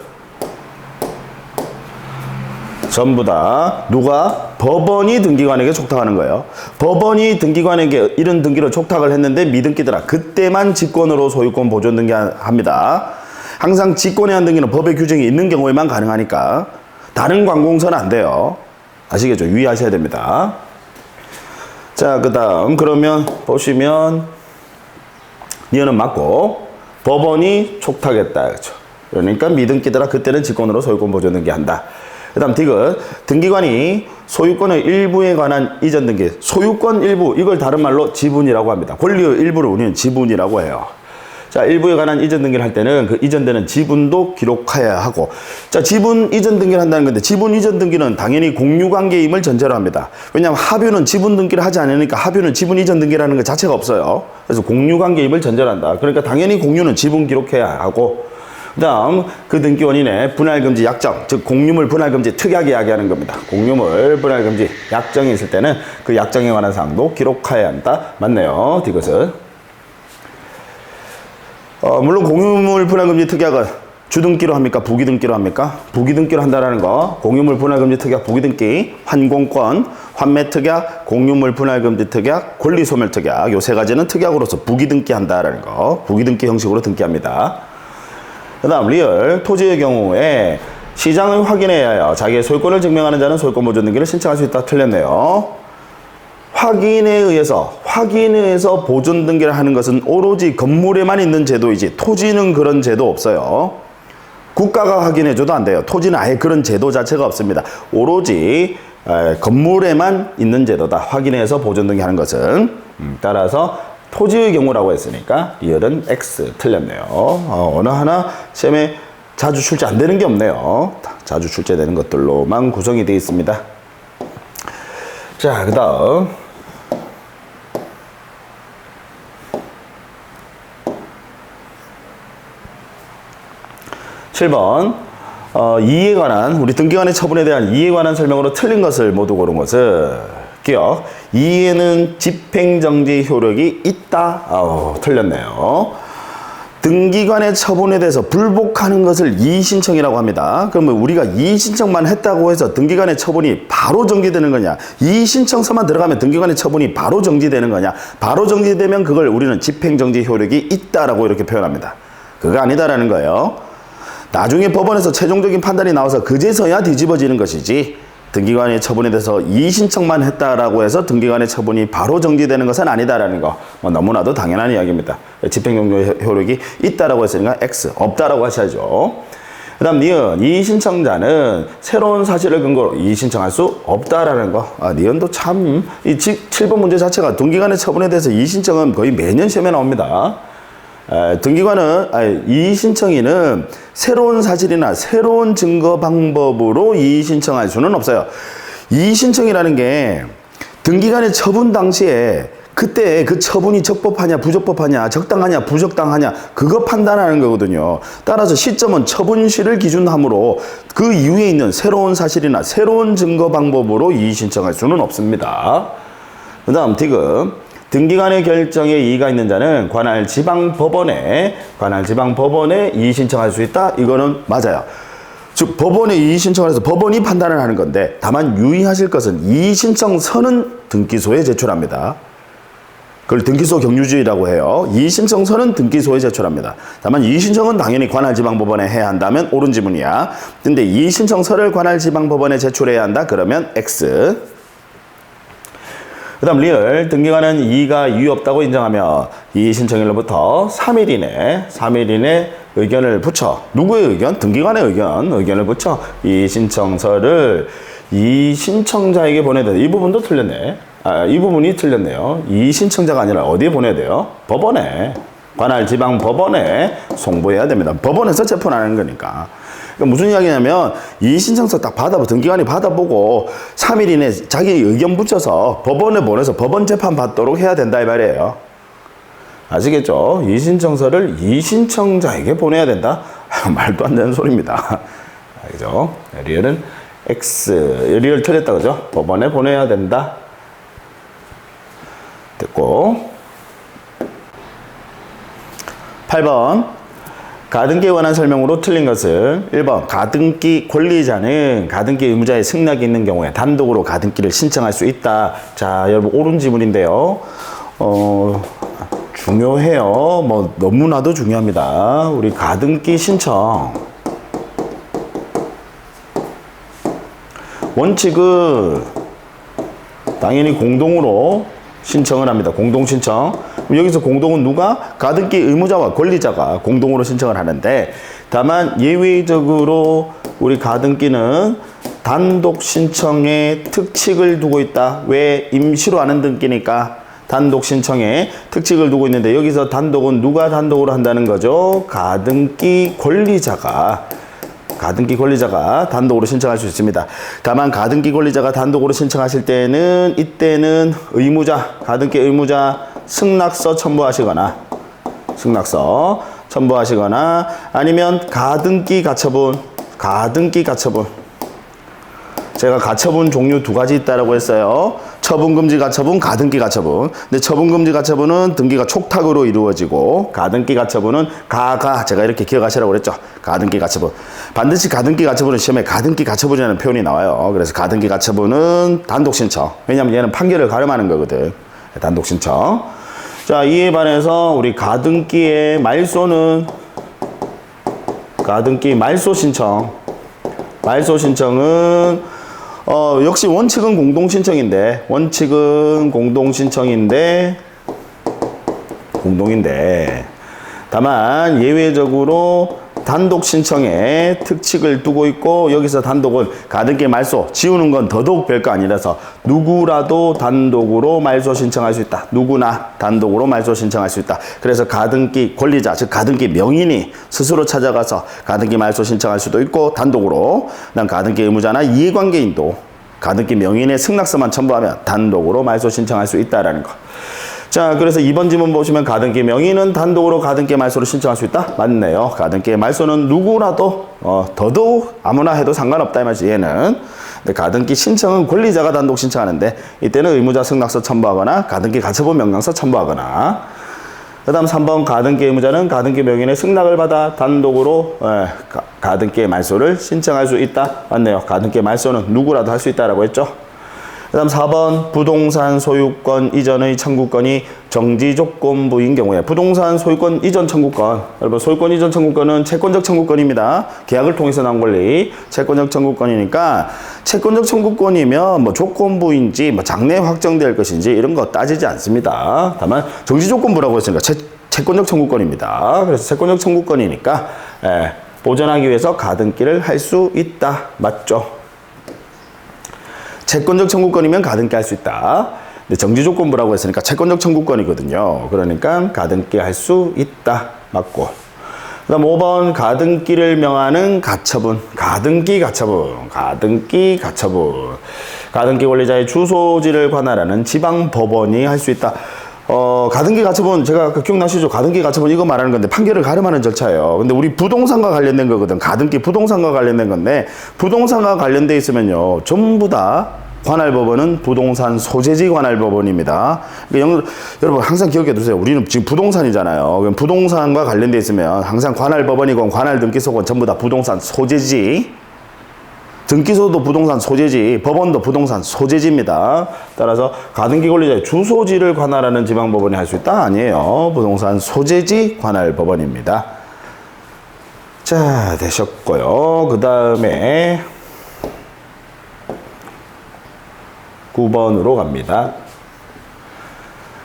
전부 다 누가? 법원이 등기관에게 촉탁하는 거예요. 법원이 등기관에게 이런 등기를 촉탁을 했는데 미등기더라. 그때만 직권으로 소유권 보존 등기합니다. 항상 직권에 한 등기는 법의 규정이 있는 경우에만 가능하니까 다른 관공서는 안 돼요. 아시겠죠? 유의하셔야 됩니다. 자, 그 다음 그러면 보시면 니은은 맞고 법원이 촉탁했다. 그렇죠? 그러니까 미등기더라. 그때는 직권으로 소유권 보존 등기한다. 그 다음 디귿 등기관이 소유권의 일부에 관한 이전 등기 소유권 일부 이걸 다른 말로 지분이라고 합니다. 권리의 일부를 우리는 지분이라고 해요. 자 일부에 관한 이전 등기를 할 때는 그 이전되는 지분도 기록해야 하고 자 지분 이전 등기를 한다는 건데 지분 이전 등기는 당연히 공유관계임을 전제로 합니다. 왜냐하면 합유는 지분 등기를 하지 않으니까 합유는 지분 이전 등기라는 것 자체가 없어요. 그래서 공유관계임을 전제로 한다. 그러니까 당연히 공유는 지분 기록해야 하고 그 다음 그 등기 원인의 분할금지 약정 즉 공유물 분할금지 특약 이야기하는 겁니다. 공유물 분할금지 약정이 있을 때는 그 약정에 관한 사항도 기록해야 한다. 맞네요. 디귿은 물론 공유물 분할금지 특약은 주등기로 합니까? 부기등기로 합니까? 부기등기로 한다라는 거 공유물 분할금지 특약 부기등기 환공권 환매특약 공유물 분할금지 특약 권리소멸 특약 요 세 가지는 특약으로서 부기등기 한다라는 거 부기등기 형식으로 등기합니다. 그 다음 리얼 토지의 경우에 시장을 확인해야 하여 자기의 소유권을 증명하는 자는 소유권 보존 등기를 신청할 수 있다. 틀렸네요. 확인에 의해서 보존 등기를 하는 것은 오로지 건물에만 있는 제도이지 토지는 그런 제도 없어요. 국가가 확인해줘도 안 돼요. 토지는 아예 그런 제도 자체가 없습니다. 오로지 건물에만 있는 제도다. 확인해서 보존 등기하는 것은. 따라서 토지의 경우라고 했으니까 리얼은 X 틀렸네요. 어느 하나 시험에 자주 출제 안 되는 게 없네요. 자주 출제되는 것들로만 구성이 되어 있습니다. 자, 그 다음 7번 이에 관한 우리 등기관의 처분에 대한 이에 관한 설명으로 틀린 것을 모두 고른 것은 기억 이에는 집행정지 효력이 있다. 틀렸네요. 등기관의 처분에 대해서 불복하는 것을 이의신청이라고 합니다. 그러면 우리가 이의신청만 했다고 해서 등기관의 처분이 바로 정지되는 거냐? 이의신청서만 들어가면 등기관의 처분이 바로 정지되는 거냐? 바로 정지되면 그걸 우리는 집행정지 효력이 있다라고 이렇게 표현합니다. 그거 아니다라는 거예요. 나중에 법원에서 최종적인 판단이 나와서 그제서야 뒤집어지는 것이지 등기관의 처분에 대해서 이의신청만 했다라고 해서 등기관의 처분이 바로 정지되는 것은 아니다라는 거 너무나도 당연한 이야기입니다. 집행정지 효력이 있다라고 했으니까 X, 없다라고 하셔야죠. 그 다음 니은, 이의신청자는 새로운 사실을 근거로 이의신청할 수 없다라는 거. 니은도 참, 이 7번 문제 자체가 등기관의 처분에 대해서 이의신청은 거의 매년 시험에 나옵니다. 등기관은 이의신청인은 새로운 사실이나 새로운 증거 방법으로 이의신청할 수는 없어요. 이의신청이라는 게 등기관의 처분 당시에 그때 그 처분이 적법하냐 부적법하냐 적당하냐 부적당하냐 그거 판단하는 거거든요. 따라서 시점은 처분시를 기준함으로 그 이후에 있는 새로운 사실이나 새로운 증거 방법으로 이의신청할 수는 없습니다. 그 다음 디귿 등기관의 결정에 이의가 있는 자는 관할 지방법원에 이의신청할 수 있다. 이거는 맞아요. 즉 법원에 이의신청을 해서 법원이 판단을 하는 건데 다만 유의하실 것은 이의신청서는 등기소에 제출합니다. 그걸 등기소 경유지라고 해요. 이의신청서는 등기소에 제출합니다. 다만 이의신청은 당연히 관할 지방법원에 해야 한다면 옳은 지문이야. 근데 이의신청서를 관할 지방법원에 제출해야 한다. 그러면 X. 그 다음 리얼 등기관은 이의가 이유 없다고 인정하며 이의신청일로부터 3일 이내 의견을 붙여 누구의 의견? 등기관의 의견을 붙여 이의신청서를 이의신청자에게 보내야 된다. 이 부분도 틀렸네. 이 부분이 틀렸네요. 이의신청자가 아니라 어디에 보내야 돼요? 법원에 관할 지방 법원에 송부해야 됩니다. 법원에서 재판하는 거니까. 그러니까 무슨 이야기냐면 이의신청서 딱 등기관이 받아보고 3일 이내 자기 의견 붙여서 법원에 보내서 법원 재판 받도록 해야 된다 이 말이에요. 아시겠죠? 이의신청서를 이의신청자에게 보내야 된다? 말도 안 되는 소리입니다. 알겠죠? 리얼은 X. 리얼 틀렸다 그죠? 법원에 보내야 된다. 됐고 8번 가등기에 관한 설명으로 틀린 것은 1번 가등기 권리자는 가등기 의무자의 승낙이 있는 경우에 단독으로 가등기를 신청할 수 있다. 자 여러분 옳은 지문인데요. 중요해요. 뭐 너무나도 중요합니다. 우리 가등기 신청 원칙은 당연히 공동으로 신청을 합니다. 공동신청. 여기서 공동은 누가? 가등기 의무자와 권리자가 공동으로 신청을 하는데 다만 예외적으로 우리 가등기는 단독 신청에 특칙을 두고 있다. 왜? 임시로 하는 등기니까 단독 신청에 특칙을 두고 있는데 여기서 단독은 누가 단독으로 한다는 거죠? 가등기 권리자가 단독으로 신청할 수 있습니다. 다만 가등기 권리자가 단독으로 신청하실 때는 이때는 가등기 의무자 승낙서 첨부하시거나 아니면 가등기 가처분 제가 가처분 종류 2가지 있다라고 했어요. 처분금지 가처분, 가등기 가처분. 근데 처분금지 가처분은 등기가 촉탁으로 이루어지고 가등기 가처분은 제가 이렇게 기억하시라고 그랬죠. 가등기 가처분. 반드시 가등기 가처분은 시험에 가등기 가처분이라는 표현이 나와요. 그래서 가등기 가처분은 단독 신청. 왜냐면 얘는 판결을 가름하는 거거든. 단독 신청. 자, 이에 반해서 우리 가등기의 말소는 가등기 말소 신청은 역시 원칙은 공동인데 다만 예외적으로 단독 신청에 특칙을 두고 있고 여기서 단독은 가등기 말소 지우는 건 더더욱 별거 아니라서 누구라도 단독으로 말소 신청할 수 있다. 누구나 단독으로 말소 신청할 수 있다. 그래서 가등기 권리자 즉 가등기 명인이 스스로 찾아가서 가등기 말소 신청할 수도 있고 단독으로 그다음 가등기 의무자나 이해관계인도 가등기 명인의 승낙서만 첨부하면 단독으로 말소 신청할 수 있다라는 거. 자, 그래서 이번 지문 보시면 가등기 명인은 단독으로 가등기 말소를 신청할 수 있다? 맞네요. 가등기 말소는 누구라도 더더욱 아무나 해도 상관없다 이 말이지 얘는. 근데 가등기 신청은 권리자가 단독 신청하는데 이때는 의무자 승낙서 첨부하거나 가등기 가처분 명령서 첨부하거나 그 다음 3번 가등기 의무자는 가등기 명인의 승낙을 받아 단독으로 가등기 말소를 신청할 수 있다. 맞네요. 가등기 말소는 누구라도 할 수 있다라고 했죠. 그 다음 4번 부동산 소유권 이전의 청구권이 정지조건부인 경우에 부동산 소유권 이전 청구권 여러분 소유권 이전 청구권은 채권적 청구권입니다. 계약을 통해서 나온 권리 채권적 청구권이니까 채권적 청구권이면 뭐 조건부인지 뭐 장래 확정될 것인지 이런 거 따지지 않습니다. 다만 정지조건부라고 했으니까 채권적 청구권입니다. 그래서 채권적 청구권이니까 보전하기 위해서 가등기를 할 수 있다. 맞죠? 채권적 청구권이면 가등기 할 수 있다. 근데 정지조건부라고 했으니까 채권적 청구권이거든요. 그러니까 가등기 할 수 있다. 맞고. 그 다음 5번 가등기를 명하는 가처분. 가등기 가처분. 가등기 가처분. 가등기 권리자의 주소지를 관할하는 지방법원이 할 수 있다. 가등기 가처분 제가 아까 기억나시죠? 가등기 가처분 이거 말하는 건데 판결을 가름하는 절차예요. 근데 우리 부동산과 관련된 거거든. 가등기 부동산과 관련된 건데 부동산과 관련돼 있으면요. 전부 다 관할법원은 부동산 소재지 관할법원입니다. 그러니까 여러분 항상 기억해 두세요. 우리는 지금 부동산이잖아요. 그럼 부동산과 관련돼 있으면 항상 관할법원이건 관할등기소건 전부 다 부동산 소재지. 등기소도 부동산 소재지, 법원도 부동산 소재지입니다. 따라서 가등기 권리자의 주소지를 관할하는 지방법원이 할 수 있다? 아니에요. 부동산 소재지 관할법원입니다. 자, 되셨고요. 그 다음에 9번으로 갑니다.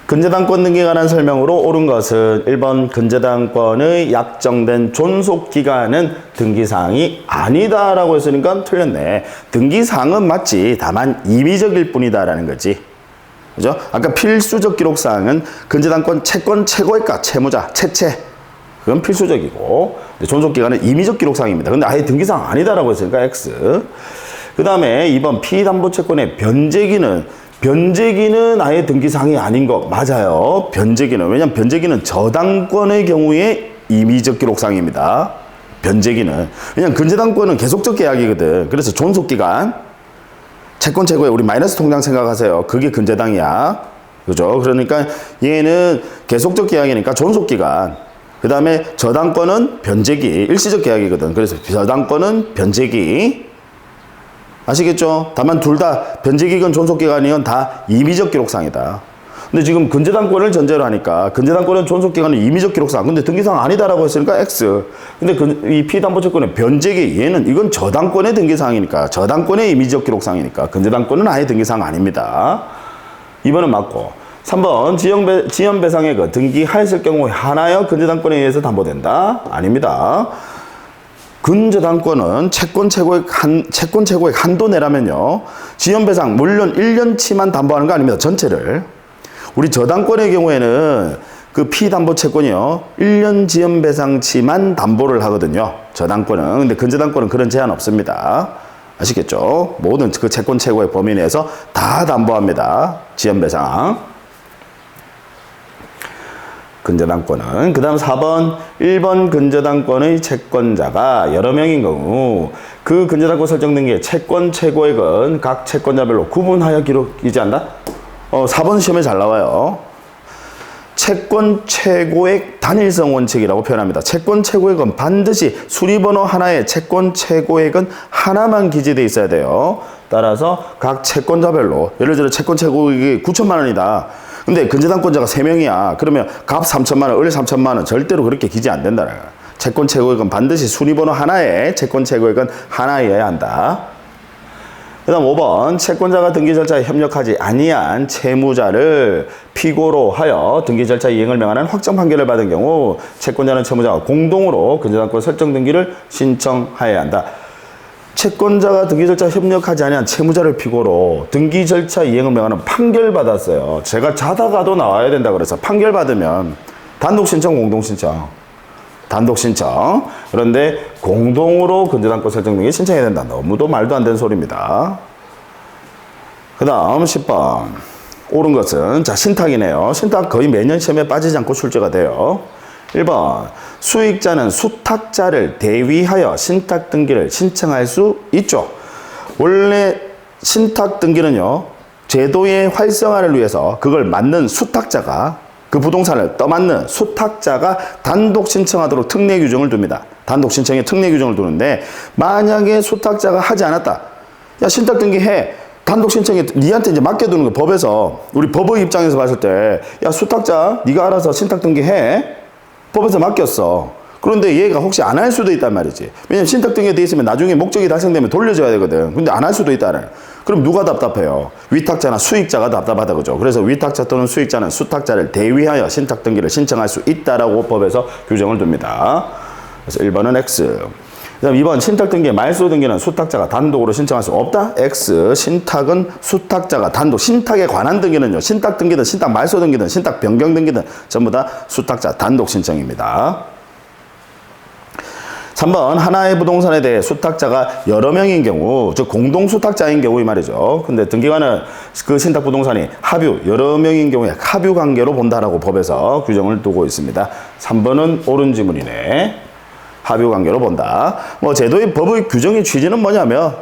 근저당권 등기에 관한 설명으로 옳은 것은 1번 근저당권의 약정된 존속기간은 등기사항이 아니다라고 했으니까 틀렸네. 등기사항은 맞지. 다만 임의적일 뿐이다라는 거지. 그죠? 아까 필수적 기록사항은 근저당권 채권 최고액가 채무자 채채 그건 필수적이고 존속기간은 임의적 기록사항입니다. 근데 아예 등기사항 아니다라고 했으니까 X. 그 다음에 2번 피담보채권의 변제기는 아예 등기사항이 아닌 거 맞아요. 변제기는. 왜냐면 변제기는 저당권의 경우에 임의적 기록사항입니다. 변제기는. 왜냐면 근저당권은 계속적 계약이거든. 그래서 존속기간. 채권 최고에 우리 마이너스 통장 생각하세요. 그게 근저당이야. 그죠? 그러니까 얘는 계속적 계약이니까 존속기간. 그 다음에 저당권은 변제기. 일시적 계약이거든. 그래서 저당권은 변제기. 아시겠죠? 다만 둘 다 변제기간 존속기간이건 다 임의적 기록사항이다. 근데 지금 근저당권을 전제로 하니까 근저당권은 존속기간은 임의적 기록사항. 근데 등기사항 아니다라고 했으니까 X. 근데 이 피담보채권의 변제기 얘는 이건 저당권의 등기사항이니까 저당권의 임의적 기록사항이니까 근저당권은 아예 등기사항 아닙니다. 2번은 맞고 3번 지연배상액은 등기하였을 경우에 하나여 근저당권에 의해서 담보된다? 아닙니다. 근저당권은 채권 최고액 한도 내라면요. 지연배상 물론 1년치만 담보하는 거 아닙니다. 전체를. 우리 저당권의 경우에는 그 피담보채권이요. 1년 지연배상치만 담보를 하거든요. 저당권은. 근데 근저당권은 그런 제한 없습니다. 아시겠죠? 모든 그 채권 최고액 범위 내에서 다 담보합니다. 지연배상. 근저당권은. 그 다음 4번 1번 근저당권의 채권자가 여러 명인 경우 그 근저당권 설정된 게 채권 최고액은 각 채권자별로 구분하여 기록이지 않나? 4번 시험에 잘 나와요. 채권 최고액 단일성 원칙이라고 표현합니다. 채권 최고액은 반드시 수리번호 하나에 채권 최고액은 하나만 기재되어 있어야 돼요. 따라서 각 채권자별로 예를 들어 채권 최고액이 9천만 원이다. 근데 근저당권자가 3명이야. 그러면 갑 3천만 원, 을 3천만 원 절대로 그렇게 기재 안 된다. 채권 최고액은 반드시 순위번호 하나에 채권 최고액은 하나여야 한다. 그 다음 5번 채권자가 등기 절차에 협력하지 아니한 채무자를 피고로 하여 등기 절차 이행을 명하는 확정 판결을 받은 경우 채권자는 채무자가 공동으로 근저당권 설정 등기를 신청하여야 한다. 채권자가 등기 절차에 협력하지 아니한 채무자를 피고로 등기 절차 이행을 명하는 판결 받았어요. 제가 자다가도 나와야 된다 그래서 판결 받으면 단독 신청, 공동 신청. 단독 신청. 그런데 공동으로 근저당권 설정 등기 신청해야 된다. 너무도 말도 안 되는 소리입니다. 그 다음 10번. 옳은 것은 자 신탁이네요. 신탁 거의 매년 시험에 빠지지 않고 출제가 돼요. 1번. 수익자는 수탁자를 대위하여 신탁 등기를 신청할 수 있죠. 원래 신탁 등기는요. 제도의 활성화를 위해서 그걸 맡는 수탁자가 그 부동산을 떠맡는 수탁자가 단독 신청하도록 특례 규정을 둡니다. 단독 신청에 특례 규정을 두는데 만약에 수탁자가 하지 않았다. 야 신탁 등기해. 단독 신청에 니한테 이제 맡겨두는 거 법에서 우리 법의 입장에서 봤을 때 야 수탁자 네가 알아서 신탁 등기해. 법에서 맡겼어. 그런데 얘가 혹시 안 할 수도 있단 말이지. 왜냐면 신탁 등기에 돼 있으면 나중에 목적이 달성되면 돌려줘야 되거든. 근데 안 할 수도 있다는. 그럼 누가 답답해요? 위탁자나 수익자가 답답하다 그죠? 그래서 위탁자 또는 수익자는 수탁자를 대위하여 신탁 등기를 신청할 수 있다라고 법에서 규정을 둡니다. 그래서 1번은 X. 그다음 2번 신탁 등기의 말소 등기는 수탁자가 단독으로 신청할 수 없다. X. 신탁은 수탁자가 단독. 신탁에 관한 등기는요. 신탁 등기든 신탁 말소 등기든 신탁 변경 등기든 전부 다 수탁자 단독 신청입니다. 3번 하나의 부동산에 대해 수탁자가 여러 명인 경우 즉 공동 수탁자인 경우 이 말이죠. 근데 등기관은 그 신탁 부동산이 합유 여러 명인 경우에 합유 관계로 본다라고 법에서 규정을 두고 있습니다. 3번은 옳은 지문이네. 합유 관계로 본다. 뭐 제도의 법의 규정의 취지는 뭐냐면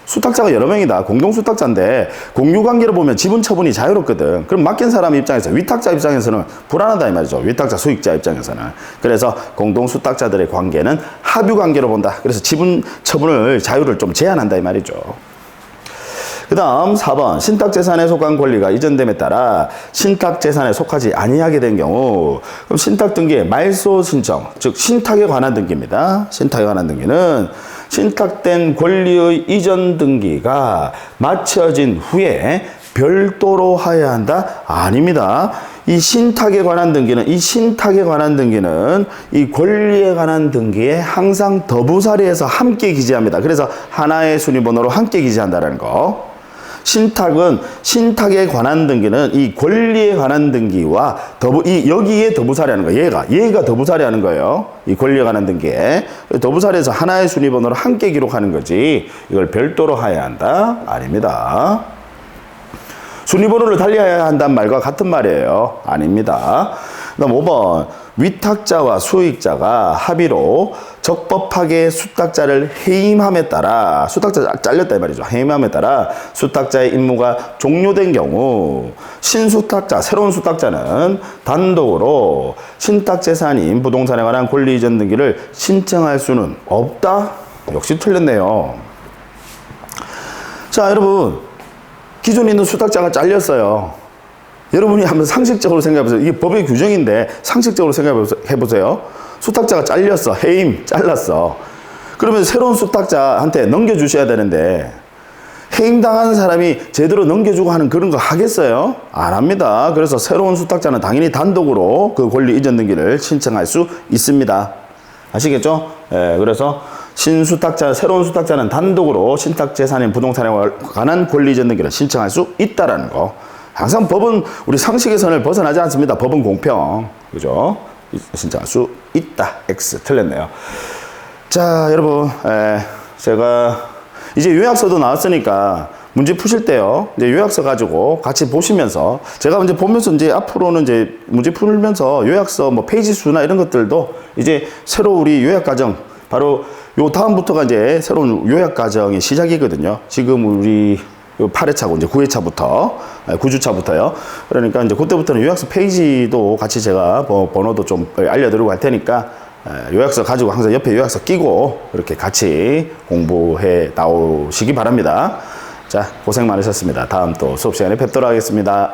수탁자가 여러 명이다. 공동 수탁자인데 공유 관계로 보면 지분 처분이 자유롭거든. 그럼 맡긴 사람 입장에서 위탁자 입장에서는 불안하다 이 말이죠. 위탁자 수익자 입장에서는. 그래서 공동 수탁자들의 관계는 합유 관계로 본다. 그래서 지분 처분을 자유를 좀 제한한다 이 말이죠. 그 다음 4번 신탁재산에 속한 권리가 이전됨에 따라 신탁재산에 속하지 아니하게 된 경우 그럼 신탁등기의 말소 신청 즉 신탁에 관한 등기입니다. 신탁에 관한 등기는 신탁된 권리의 이전 등기가 마쳐진 후에 별도로 하여야 한다? 아닙니다. 이 신탁에 관한 등기는 이 권리에 관한 등기에 항상 더부사리에서 함께 기재합니다. 그래서 하나의 순위번호로 함께 기재한다는 거. 신탁은 신탁에 관한 등기는 이 권리에 관한 등기와 여기에 더부사리하는 거예요. 얘가 더부사리하는 거예요. 이 권리에 관한 등기에 더부사리에서 하나의 순위번호를 함께 기록하는 거지 이걸 별도로 하여야 한다? 아닙니다. 순위번호를 달리해야 한다는 말과 같은 말이에요. 아닙니다. 그다음 5번 위탁자와 수익자가 합의로 적법하게 수탁자를 해임함에 따라 수탁자 잘렸다 이 말이죠. 해임함에 따라 수탁자의 임무가 종료된 경우 신수탁자, 새로운 수탁자는 단독으로 신탁재산인 부동산에 관한 권리 이전 등기를 신청할 수는 없다? 역시 틀렸네요. 자 여러분 기존에 있는 수탁자가 잘렸어요. 여러분이 한번 상식적으로 생각해보세요. 이게 법의 규정인데 상식적으로 생각해보세요. 수탁자가 잘렸어. 해임, 잘랐어. 그러면 새로운 수탁자한테 넘겨주셔야 되는데 해임당하는 사람이 제대로 넘겨주고 하는 그런 거 하겠어요? 안 합니다. 그래서 새로운 수탁자는 당연히 단독으로 그 권리 이전 등기를 신청할 수 있습니다. 아시겠죠? 그래서 신수탁자, 새로운 수탁자는 단독으로 신탁재산인 부동산에 관한 권리 이전 등기를 신청할 수 있다라는 거. 항상 법은 우리 상식의 선을 벗어나지 않습니다. 법은 공평. 그죠? 신청할 수 있다. X. 틀렸네요. 자, 여러분. 제가 이제 요약서도 나왔으니까 문제 푸실 때요. 이제 요약서 가지고 같이 보시면서 제가 이제 보면서 이제 앞으로는 이제 문제 풀면서 요약서 뭐 페이지 수나 이런 것들도 이제 새로 우리 요약 과정 바로 요 다음부터가 이제 새로운 요약 과정의 시작이거든요. 지금 우리 8회차고 이제 9회차부터 9주차부터요. 그러니까 이제 그때부터는 요약서 페이지도 같이 제가 번호도 좀 알려드리고 할 테니까 요약서 가지고 항상 옆에 요약서 끼고 이렇게 같이 공부해 나오시기 바랍니다. 자, 고생 많으셨습니다. 다음 또 수업 시간에 뵙도록 하겠습니다.